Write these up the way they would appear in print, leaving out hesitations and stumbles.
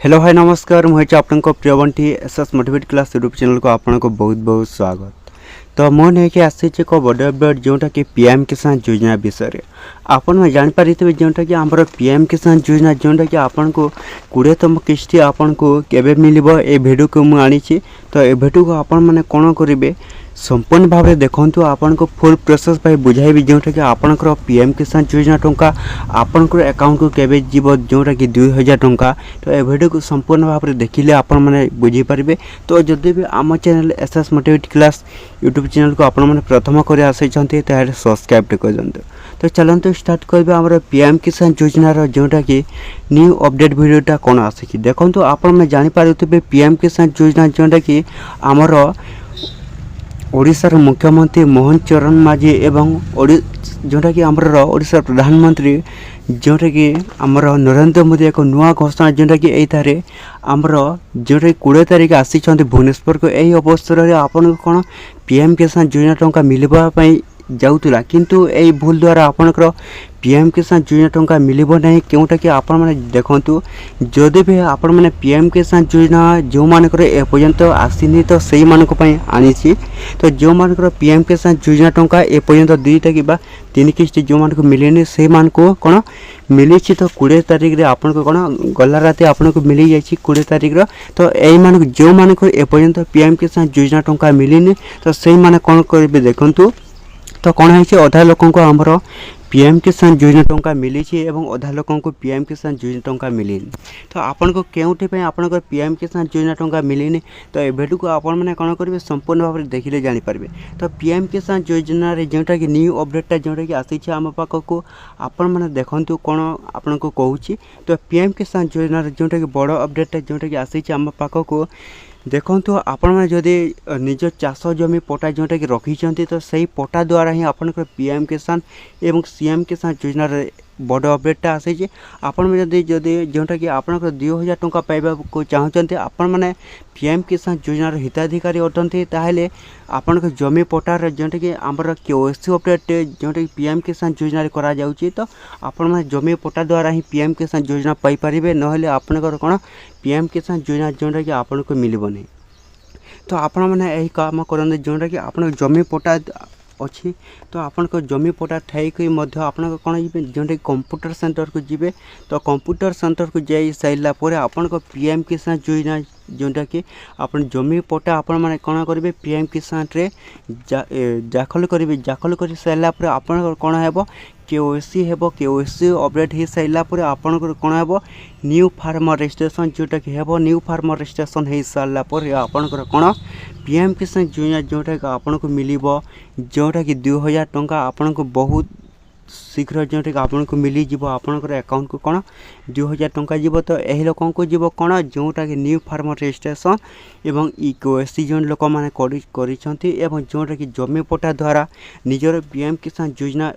Hello hi नमस्कार मुझे आपको प्रिय Bunty SS motivate class YouTube channel को आपको बहुत बहुत स्वागत। तो मुझे आसी एक बड़ अपडेट जोटा कि पीएम किसान योजना विषय आपन जापर जोटा कि आम पीएम किसान योजना जोटा कि आपन को 20तम किस्ती आपन को केबे मिलिबो ए वीडियो को मु आनी तो ए वीडियो को आपन माने कोन करिवे संपूर्ण भाव में देखु आपन को फुल प्रोसेस भाई बुझाइबी जोटा कि आपनकर पीएम किसान योजना टंका आपनकर अकाउंट को केबे जीव जोटा कि 2000 टंका। तो ए वीडियो को संपूर्ण भाव में देखिले आपण माने बुझी पारिबे। तो जदि भी आम channel SS motivate class YouTube channel को आपण माने प्रथम करे आछंती ताहे सब्सक्राइब कर दियंतु। तो चलते स्टार्ट करबे हमर पीएम किसान योजना रो जोटा कि न्यू अपडेट वीडियोटा कोन आसी देखंतु आपण में जानि पारुथिबे पीएम किसान योजना जोटा कि हमर ओडिशार मुख्यमंत्री मोहन चरण माझी एवं जोटा कि आमर ओडिशा प्रधानमंत्री जोटा कि आमर नरेंद्र मोदी एक नुआ घोषणा जोटा कि यही आमर जोटा कि 20 तारिख आसी भुवनेश्वर को यही अवसर में आपन कौन पीएम किसान योजना टंका मिलवाई जाऊला किंतु यही भूल द्वारा आपनकर पीएम किसान योजना टंका मिलिबो नहीं क्योंटा कि आपण माने देखंतु जदि भी आपण माने पीएम किसान योजना जो मानकर ए पर्यंत आसीनी तो सही मानक पई आनीछि। तो जो मानकर पीएम किसान योजना टंका ए पर्यंत 2टा कि 3 किस्ती जो मानक मिलेनी से मानक कोन मिली तो 20 तारिख रे आपण को कोन गला राते आपण को मिली जाई 20 तारिख रो। तो एई मानक जो मानक ए पर्यंत पीएम किसान योजना टंका मिलिनी तो सही माने कोन करबे देखंतु। तो कौन है अधा लोक को आमर पीएम किसान योजना टंका मिली एवं अधा लोक को पीएम किसान योजना टंका मिलनी। तो आपन को केउठी पे आपन को पीएम किसान योजना टंका मिलनी तो ए वीडियो को आपण माने कोन करिवे संपूर्ण भाव में देखिले जानि पारबे। तो पीएम किसान योजना रे जोटा कि न्यू अपडेटटा जोटा कि आसी आम पाख को आपण माने देखंतु कोन आपन को कहूची। तो पीएम किसान योजना रे जोटा कि बड़ अपडेटटा जोटा कि आसी आम पाख को देखंतु आपण माने जदि निज चाष जमी पटा जोटा कि रखी तो सही पटा द्वारा ही आपनकर पीएम किसान एवं सीएम किसान योजना रे बड़ अपडेटटा आसी आपण में जदि जोटा कि आपनकर 2000 टंका पाइबा को चाहते आपण माने पीएम किसान योजना रे हिताधिकारी अटंती ताहेले आपनकर जमी पटार जोटा कि आमर केओसी अपडेट जोटा कि पीएम किसान योजना रे करा जाउची। तो आपण माने जमी पटा द्वारा ही पीएम किसान योजना पाई परिबे नहले आपनकर कोन पीएम किसान योजना जोटा कि आपन को मिलिबो नहीं। तो आपण माने एही काम करन जोटा कि आपन जमी पटा अच्छी तो आपन को जमी पटा ठाई मध्य आपन कौन जी जोटा कंप्यूटर सेंटर को जीवे। तो कंप्यूटर सेंटर को जाई साइला पर आपन को पीएम किसान योजना जोटा कि आपन जमी पटा आपण माने कौन करेंगे पीएम किसान रे दाखल करेंगे। दाखल कर सारा पर आपन कौन हेबो केओसी हेबो केओसी अपडेट हो सारा पर आपन कौन हेबो न्यू फार्मर रजिस्ट्रेशन जोटा कि हेबो न्यू फार्मर रजिस्ट्रेशन हो सारा पर आपन कौन पीएम किसान योजना जोटा कि आपन को मिलिबो जोटा कि 2000 टंका आपन को बहुत शीघ्र जोटा कि आपन को मिली जीवो आपनकर अकाउंट को कौन 2000 टंका जीवो। तो यही लोक को जीवो कौन जोटा कि न्यू फार्मर रजिस्ट्रेशन एवं केओसी जो लोक मैंने एवं जोटा कि जमी पटा द्वारा निजर पीएम किसान योजना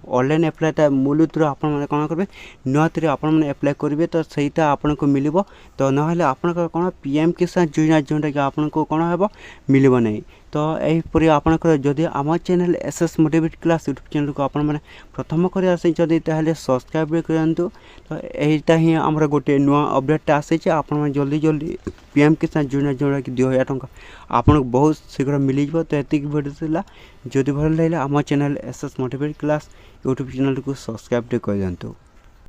ऑनलाइन एप्लाईटा मूलतः आपण मैंने कौन करेंगे नुआत आपण मैंने एप्लाई करेंगे तो सहीटा आपन को मिलिबो। तो नहले आपनकर कौन पीएम किसान योजना जोटा कि आपन को कौन हेबो मिलिबो नहीं। तो यहीपरि आपनकर जदि आम channel SS motivate class YouTube channel को आपण मैंने प्रथम कर आसते ताहले सब्सक्राइब करंतु। तो यहीटा ही आमर गोटे नुआ अपडेट आसी आपण जल्दी जल्दी पीएम किसान योजना जोटा कि 2000 टंका आपन बहुत शीघ्र मिल जाए। तो एतिक वीडियो जदि भल लगे आम channel SS motivate class YouTube channel को सब्सक्राइब कर दियंतु।